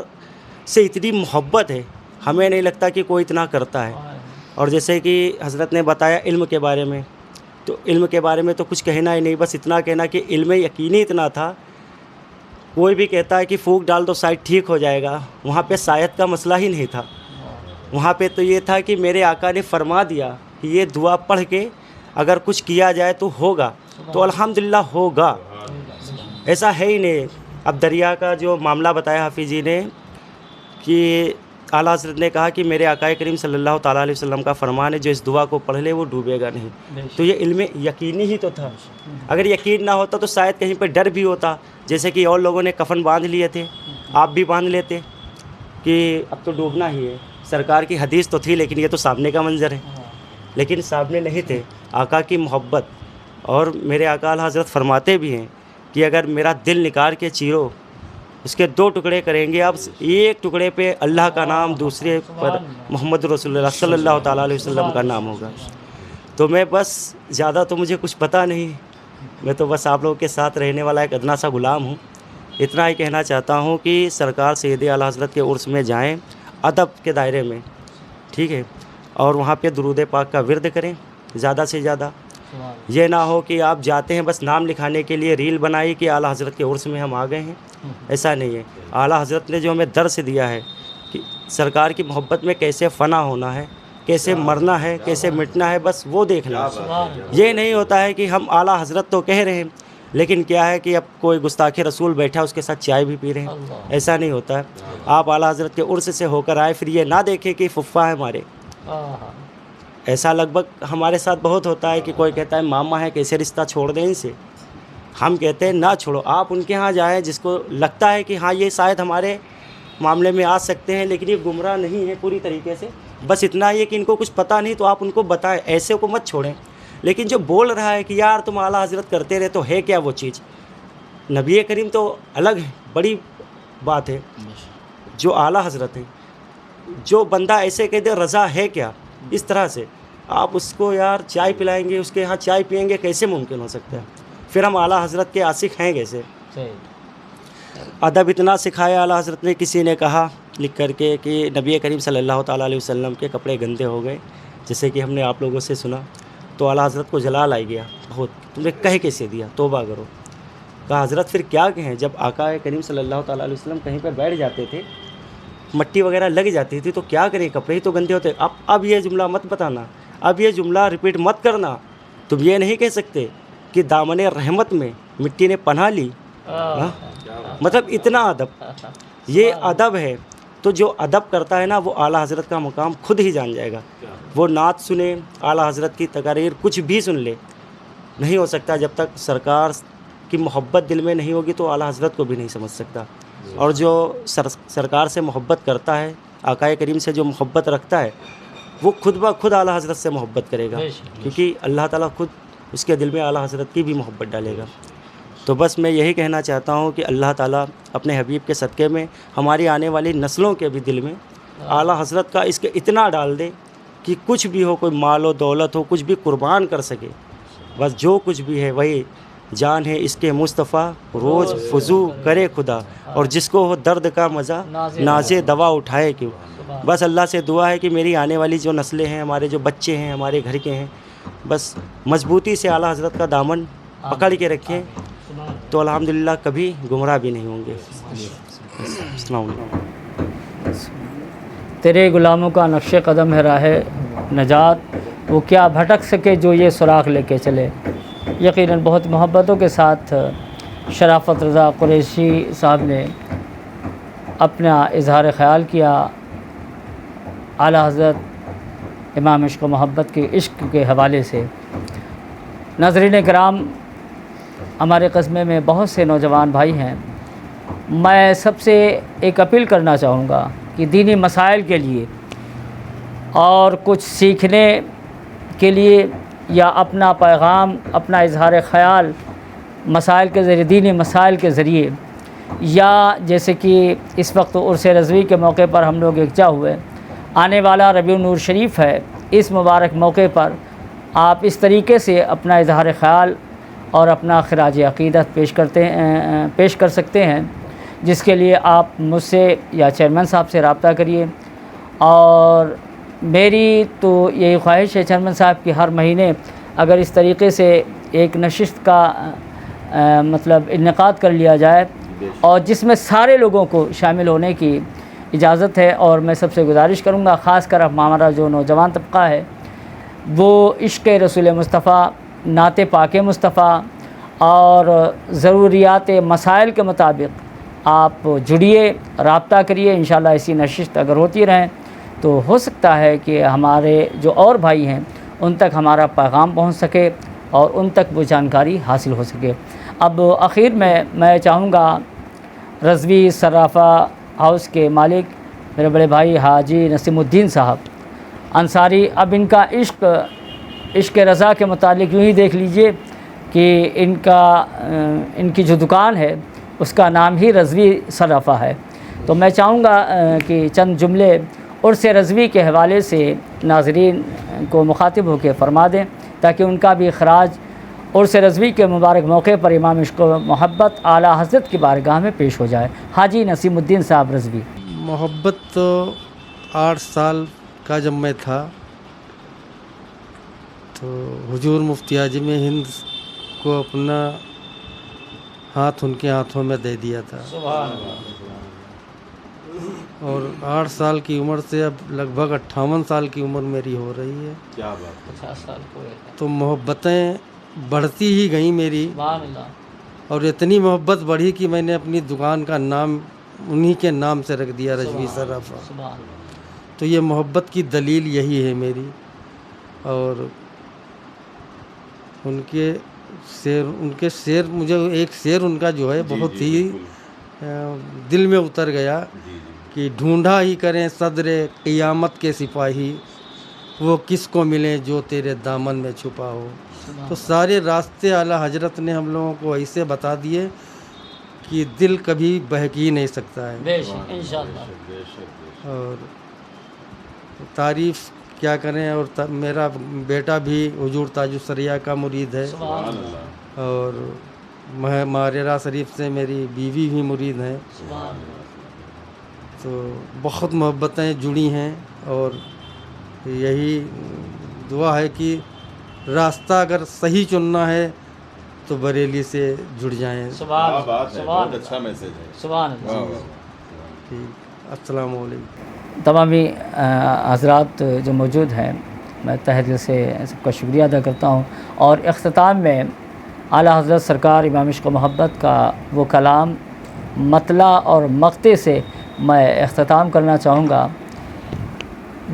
سے اتنی محبت ہے، ہمیں نہیں لگتا کہ کوئی اتنا کرتا ہے۔ اور جیسے کہ حضرت نے بتایا علم کے بارے میں، تو علم کے بارے میں تو کچھ کہنا ہی نہیں، بس اتنا کہنا کہ علم یقینی اتنا تھا، کوئی بھی کہتا ہے کہ پھونک ڈال دو شاید ٹھیک ہو جائے گا، وہاں پہ شاید کا مسئلہ ہی نہیں تھا، وہاں پہ تو یہ تھا کہ میرے آقا نے فرما دیا کہ یہ دعا پڑھ کے اگر کچھ کیا جائے تو ہوگا، تو الحمدللہ ہوگا، ایسا ہے ہی نہیں۔ اب دریا کا جو معاملہ بتایا حافظ جی نے کہ اعلیٰ حضرت نے کہا کہ میرے آقا کریم صلی اللہ تعالیٰ علیہ وسلم کا فرمان ہے جو اس دعا کو پڑھ لے وہ ڈوبے گا نہیں، تو یہ علم یقینی ہی تو تھا۔ اگر یقین نہ ہوتا تو شاید کہیں پہ ڈر بھی ہوتا، جیسے کہ اور لوگوں نے کفن باندھ لیے تھے، آپ بھی باندھ لیتے کہ اب تو ڈوبنا ہی ہے۔ سرکار کی حدیث تو تھی لیکن یہ تو سامنے کا منظر ہے، لیکن سامنے نہیں تھے۔ آقا کی محبت، اور میرے آقا اعلیٰ حضرت فرماتے بھی ہیں کہ اگر میرا دل نکال کے چیرو، اس کے 2 ٹکڑے کریں گے، اب ایک ٹکڑے پہ اللہ کا نام، دوسرے پر محمد رسول اللہ صلی اللہ تعالیٰ علیہ وسلم کا نام ہوگا۔ تو میں بس زیادہ تو مجھے کچھ پتہ نہیں، میں تو بس آپ لوگوں کے ساتھ رہنے والا ایک ادنا سا غلام ہوں۔ اتنا ہی کہنا چاہتا ہوں کہ سرکار سید اعلیٰ حضرت کے عرس میں جائیں ادب کے دائرے میں، ٹھیک ہے، اور وہاں پہ درود پاک کا ورد کریں زیادہ سے زیادہ۔ یہ نہ ہو کہ آپ جاتے ہیں بس نام لکھانے کے لیے، ریل بنائی کہ اعلیٰ حضرت کے عرس میں ہم آ گئے ہیں، ایسا نہیں ہے۔ اعلیٰ حضرت نے جو ہمیں درس دیا ہے کہ سرکار کی محبت میں کیسے فنا ہونا ہے، کیسے مرنا ہے، کیسے مٹنا ہے، بس وہ دیکھنا ہے۔ یہ نہیں ہوتا ہے کہ ہم اعلیٰ حضرت تو کہہ رہے ہیں لیکن کیا ہے کہ اب کوئی گستاخ رسول بیٹھا اس کے ساتھ چائے بھی پی رہے ہیں، ایسا نہیں ہوتا ہے۔ آپ اعلیٰ حضرت کے عرس سے ہو کر آئے، پھر یہ نہ دیکھیں کہ پھپھا ہے ہمارے، ایسا لگ بھگ ہمارے ساتھ بہت ہوتا ہے کہ کوئی کہتا ہے ماما ہے کیسے رشتہ چھوڑ دیں ان سے، ہم کہتے ہیں نہ چھوڑو، آپ ان کے ہاں جائیں جس کو لگتا ہے کہ ہاں یہ شاید ہمارے معاملے میں آ سکتے ہیں لیکن یہ گمراہ نہیں ہے پوری طریقے سے، بس اتنا ہی ہے کہ ان کو کچھ پتہ نہیں تو آپ ان کو بتائیں، ایسے کو مت چھوڑیں۔ لیکن جو بول رہا ہے کہ یار تم اعلیٰ حضرت کرتے رہے تو ہے کیا وہ چیز؟ نبی کریم تو الگ ہے، بڑی بات ہے، جو اعلیٰ حضرت ہیں، جو بندہ ایسے کہہ دے رضا ہے کیا، اس طرح سے آپ اس کو یار چائے پلائیں گے، اس کے ہاں چائے پئیں گے، کیسے ممکن ہو سکتا ہے؟ پھر ہم اعلیٰ حضرت کے عاشق ہیں کیسے؟ ادب اتنا سکھایا اعلیٰ حضرت نے، کسی نے کہا لکھ کر کے کہ نبی کریم صلی اللہ تعالیٰ علیہ وسلم کے کپڑے گندے ہو گئے، جیسے کہ ہم نے آپ لوگوں سے سنا، تو اعلیٰ حضرت کو جلال آئی گیا بہت، تم نے کہہ کیسے دیا، توبہ کرو۔ کہا حضرت پھر کیا کہیں، جب آقا کریم صلی اللہ تعالیٰ علیہ وسلم کہیں پہ بیٹھ جاتے تھے، مٹی وغیرہ لگ جاتی تھی تو کیا کریں، کپڑے ہی تو گندے ہوتے۔ اب یہ جملہ مت بتانا، اب یہ جملہ ریپیٹ مت کرنا، تم یہ نہیں کہہ سکتے کہ دامن رحمت میں مٹی نے پناہ لی، مطلب اتنا ادب، یہ ادب ہے۔ تو جو ادب کرتا ہے نا وہ اعلیٰ حضرت کا مقام خود ہی جان جائے گا۔ وہ نعت سنے، اعلیٰ حضرت کی تقاریر کچھ بھی سن لے، نہیں ہو سکتا جب تک سرکار کی محبت دل میں نہیں ہوگی تو اعلیٰ حضرت کو بھی نہیں سمجھ سکتا۔ اور جو سرکار سے محبت کرتا ہے، آقا کریم سے جو محبت رکھتا ہے، وہ خود بخود اعلیٰ حضرت سے محبت کرے گا، کیونکہ اللہ تعالیٰ خود اس کے دل میں اعلیٰ حضرت کی بھی محبت ڈالے گا۔ تو بس میں یہی کہنا چاہتا ہوں کہ اللہ تعالیٰ اپنے حبیب کے صدقے میں ہماری آنے والی نسلوں کے بھی دل میں اعلیٰ حضرت کا اس کے اتنا ڈال دے کہ کچھ بھی ہو، کوئی مال و دولت ہو، کچھ بھی قربان کر سکے، بس جو کچھ بھی ہے وہی جان ہے اس کے مصطفیٰ روز فضو کرے خدا، اور جس کو ہو درد کا مزہ نازے دوا اٹھائے کیوں۔ بس اللہ سے دعا ہے کہ میری آنے والی جو نسلیں ہیں، ہمارے جو بچے ہیں، ہمارے گھر کے ہیں، بس مضبوطی سے اعلیٰ حضرت کا دامن پکڑ کے رکھیں تو الحمدللہ کبھی گمراہ بھی نہیں ہوں گے۔ السلام علیکم۔ تیرے غلاموں کا نقش قدم ہے راہ نجات، وہ کیا بھٹک سکے جو یہ سراغ لے کے چلے۔ یقیناً بہت محبتوں کے ساتھ شرافت رضا قریشی صاحب نے اپنا اظہار خیال کیا اعلیٰ حضرت امام عشق و محبت کے عشق کے حوالے سے۔ ناظرین کرام، ہمارے قصبے میں بہت سے نوجوان بھائی ہیں، میں سب سے ایک اپیل کرنا چاہوں گا کہ دینی مسائل کے لیے اور کچھ سیکھنے کے لیے یا اپنا پیغام، اپنا اظہار خیال مسائل کے ذریعے، دینی مسائل کے ذریعے، یا جیسے کہ اس وقت عرس رضوی کے موقع پر ہم لوگ یکجا ہوئے، آنے والا ربیع النور شریف ہے، اس مبارک موقع پر آپ اس طریقے سے اپنا اظہار خیال اور اپنا خراج عقیدت پیش کر سکتے ہیں، جس کے لیے آپ مجھ سے یا چیئرمین صاحب سے رابطہ کریے۔ اور میری تو یہی خواہش ہے چیئرمین صاحب کہ ہر مہینے اگر اس طریقے سے ایک نشست کا مطلب انعقاد کر لیا جائے اور جس میں سارے لوگوں کو شامل ہونے کی اجازت ہے۔ اور میں سب سے گزارش کروں گا، خاص کر ہمارا جو نوجوان طبقہ ہے وہ عشق رسول مصطفیٰ، نعت پاک مصطفیٰ اور ضروریات مسائل کے مطابق آپ جڑیے، رابطہ کریے۔ انشاءاللہ ایسی نشست اگر ہوتی رہیں تو ہو سکتا ہے کہ ہمارے جو اور بھائی ہیں ان تک ہمارا پیغام پہنچ سکے اور ان تک وہ جانکاری حاصل ہو سکے۔ اب آخر میں چاہوں گا رضوی صرافہ ہاؤس کے مالک میرے بڑے بھائی حاجی نسیم الدین صاحب انصاری، اب ان کا عشق رضا کے متعلق یوں ہی دیکھ لیجئے کہ ان کی جو دکان ہے اس کا نام ہی رضوی صرافہ ہے۔ تو میں چاہوں گا کہ چند جملے عرس رضوی کے حوالے سے ناظرین کو مخاطب ہو کے فرما دیں تاکہ ان کا بھی خراج عرس رضوی کے مبارک موقع پر امام عشق و محبت اعلیٰ حضرت کی بارگاہ میں پیش ہو جائے۔ حاجی نسیم الدین صاحب رضوی۔ محبت تو 8 سال کا جب میں تھا تو حضور مفتی اعظم ہند کو اپنا ہاتھ ان کے ہاتھوں میں دے دیا تھا، اور 8 سال کی عمر سے اب لگ بھگ 58 سال کی عمر میری ہو رہی ہے۔ کیا بات، 50 سال پورے۔ تو محبتیں بڑھتی ہی گئیں میری، سبحان اللہ۔ اور اتنی محبت بڑھی کہ میں نے اپنی دکان کا نام انہی کے نام سے رکھ دیا، رضوی صرافہ۔ سبحان اللہ۔ تو یہ محبت کی دلیل یہی ہے میری۔ اور ان کے شعر مجھے ایک شعر ان کا جو ہے بہت ہی دل میں اتر گیا کہ ڈھونڈا ہی کریں صدر قیامت کے سپاہی، وہ کس کو ملے جو تیرے دامن میں چھپا ہو۔ تو سارے راستے اعلیٰ حضرت نے ہم لوگوں کو ایسے بتا دیے کہ دل کبھی بہک ہی نہیں سکتا ہے۔ بے شک انشاءاللہ۔ اور تعریف کیا کریں، اور میرا بیٹا بھی حضور تاج الثریہ کا مرید ہے، اور ماررہ شریف سے میری بیوی بھی مرید ہیں۔ تو بہت محبتیں جڑی ہیں، اور یہی دعا ہے کہ راستہ اگر صحیح چننا ہے تو بریلی سے جڑ جائیں۔ سبحان اللہ۔ بہت اچھا میسج ہے۔ سبحان اللہ۔ ٹھیک، السلام علیکم۔ تمامی حضرات جو موجود ہیں، میں تہہ دل سے سب کا شکریہ ادا کرتا ہوں، اور اختتام میں اعلیٰ حضرت سرکار امام عشق و محبت کا وہ کلام مطلع اور مقطع سے میں اختتام کرنا چاہوں گا۔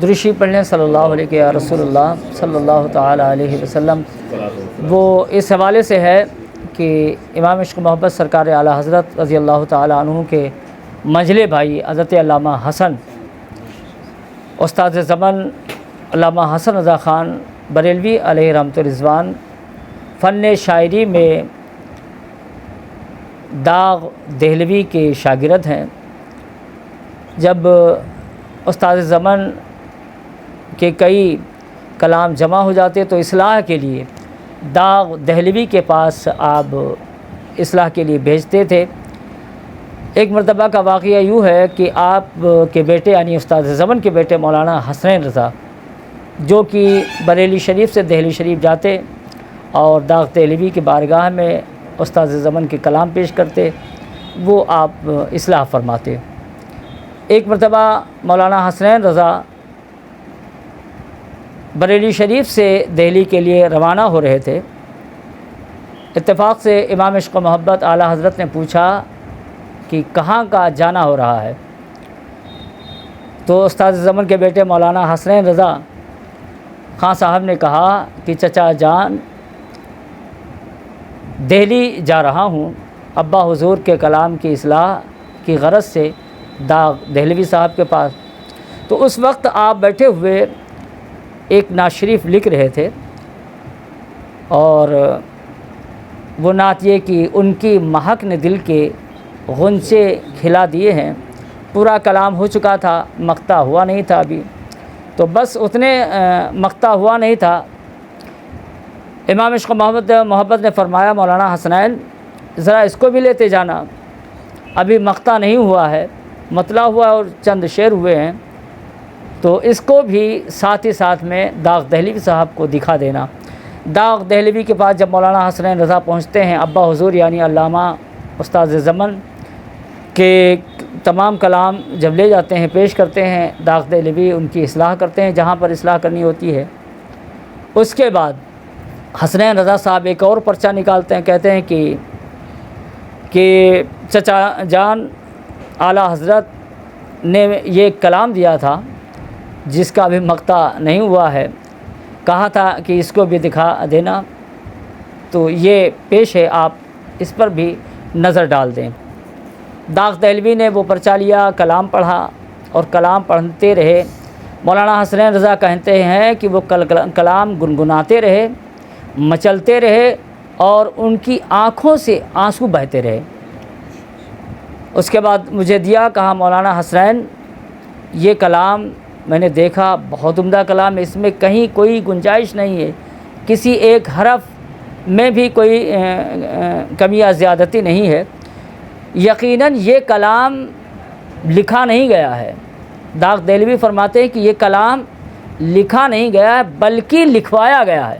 درود شریف پڑھ لیں صلی اللہ علیہ یا رسول اللہ صلی اللہ تعالی علیہ وسلم۔ وہ اس حوالے سے ہے کہ امام عشق و محبت سرکار اعلیٰ حضرت رضی اللہ تعالی عنہ کے منجلے بھائی حضرت علامہ حسن، استاد زمن علامہ حسن رضا خان بریلوی علیہ رحمۃ رضوان فن شاعری میں داغ دہلوی کے شاگرد ہیں۔ جب استاد زمن کے کئی کلام جمع ہو جاتے تو اصلاح کے لیے داغ دہلوی کے پاس آپ اصلاح کے لیے بھیجتے تھے۔ ایک مرتبہ کا واقعہ یوں ہے کہ آپ کے بیٹے یعنی استاد زمن کے بیٹے مولانا حسنین رضا، جو کہ بریلی شریف سے دہلی شریف جاتے اور داغ دہلوی کی بارگاہ میں استاد زمن کے کلام پیش کرتے، وہ آپ اصلاح فرماتے۔ ایک مرتبہ مولانا حسنین رضا بریلی شریف سے دہلی کے لیے روانہ ہو رہے تھے۔ اتفاق سے امام عشق و محبت اعلیٰ حضرت نے پوچھا کہ کہاں کا جانا ہو رہا ہے؟ تو استاد زمن کے بیٹے مولانا حسنین رضا خان صاحب نے کہا کہ چچا جان، دہلی جا رہا ہوں ابا حضور کے کلام کی اصلاح کی غرض سے داغ دہلوی صاحب کے پاس۔ تو اس وقت آپ بیٹھے ہوئے ایک نعت شریف لکھ رہے تھے، اور وہ نعت یہ کہ ان کی مہک نے دل کے غنچے کھلا دیے ہیں۔ پورا کلام ہو چکا تھا، مقطع ہوا نہیں تھا ابھی، تو بس اتنے مقطع ہوا نہیں تھا امام عشق محبت نے فرمایا مولانا حسنین ذرا اس کو بھی لیتے جانا، ابھی مقطع نہیں ہوا ہے، مطلع ہوا اور چند شعر ہوئے ہیں، تو اس کو بھی ساتھ ہی ساتھ میں داغ دہلوی صاحب کو دکھا دینا۔ داغ دہلوی کے پاس جب مولانا حسنین رضا پہنچتے ہیں، ابا حضور یعنی علامہ استاد زمن کے تمام کلام جب لے جاتے ہیں پیش کرتے ہیں، داغ دہلوی ان کی اصلاح کرتے ہیں جہاں پر اصلاح کرنی ہوتی ہے۔ اس کے بعد حسنین رضا صاحب ایک اور پرچہ نکالتے ہیں، کہتے ہیں کہ چچا جان اعلیٰ حضرت نے یہ کلام دیا تھا جس کا ابھی مقطع نہیں ہوا ہے، کہا تھا کہ اس کو بھی دکھا دینا، تو یہ پیش ہے، آپ اس پر بھی نظر ڈال دیں۔ داغ دہلوی نے وہ پرچہ لیا، کلام پڑھا اور کلام پڑھتے رہے۔ مولانا حسنین رضا کہتے ہیں کہ وہ کلام گنگناتے رہے، مچلتے رہے اور ان کی آنکھوں سے آنسو بہتے رہے۔ اس کے بعد مجھے دیا، کہا مولانا حسنین یہ کلام میں نے دیکھا، بہت عمدہ کلام ہے، اس میں کہیں کوئی گنجائش نہیں ہے، کسی ایک حرف میں بھی کوئی کمی یا زیادتی نہیں ہے، یقیناً یہ کلام لکھا نہیں گیا ہے۔ داغ دہلوی فرماتے ہیں کہ یہ کلام لکھا نہیں گیا ہے بلکہ لکھوایا گیا ہے۔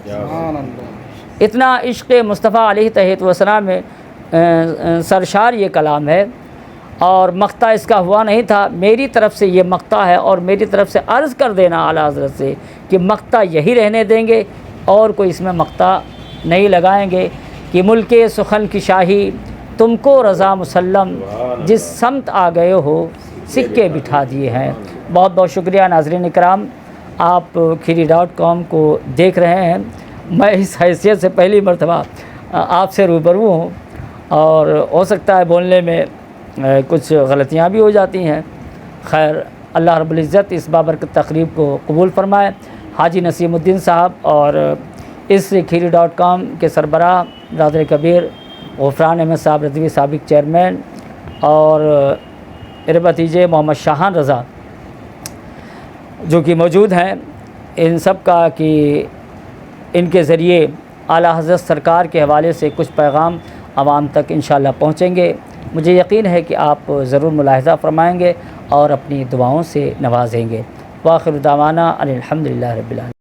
اتنا عشق مصطفیٰ علیہ تحیت وسلام میں سرشار یہ کلام ہے، اور مقطع اس کا ہوا نہیں تھا۔ میری طرف سے یہ مقطع ہے، اور میری طرف سے عرض کر دینا اعلیٰ حضرت سے کہ مقطع یہی رہنے دیں گے اور کوئی اس میں مقطع نہیں لگائیں گے، کہ ملک سخن کی شاہی تم کو رضا مسلم، جس سمت آ گئے ہو سکے بٹھا دیے ہیں۔ بہت بہت شکریہ ناظرین اکرام، آپ kheeri.com کو دیکھ رہے ہیں۔ میں اس حیثیت سے پہلی مرتبہ آپ سے روبرو ہوں، اور ہو سکتا ہے بولنے میں کچھ غلطیاں بھی ہو جاتی ہیں۔ خیر، اللہ رب العزت اس بابرکت تقریب کو قبول فرمائے۔ حاجی نسیم الدین صاحب اور اس kheeri.com کے سربراہ برادر کبیر غفران احمد صاحب رضوی سابق چیئرمین، اور میرے بھتیجے محمد شاہان رضا جو کہ موجود ہیں، ان سب کا کہ ان کے ذریعے اعلیٰ حضرت سرکار کے حوالے سے کچھ پیغام عوام تک انشاءاللہ پہنچیں گے۔ مجھے یقین ہے کہ آپ ضرور ملاحظہ فرمائیں گے اور اپنی دعاؤں سے نوازیں گے۔ وآخر دعوانا ان الحمدللہ رب العالمین۔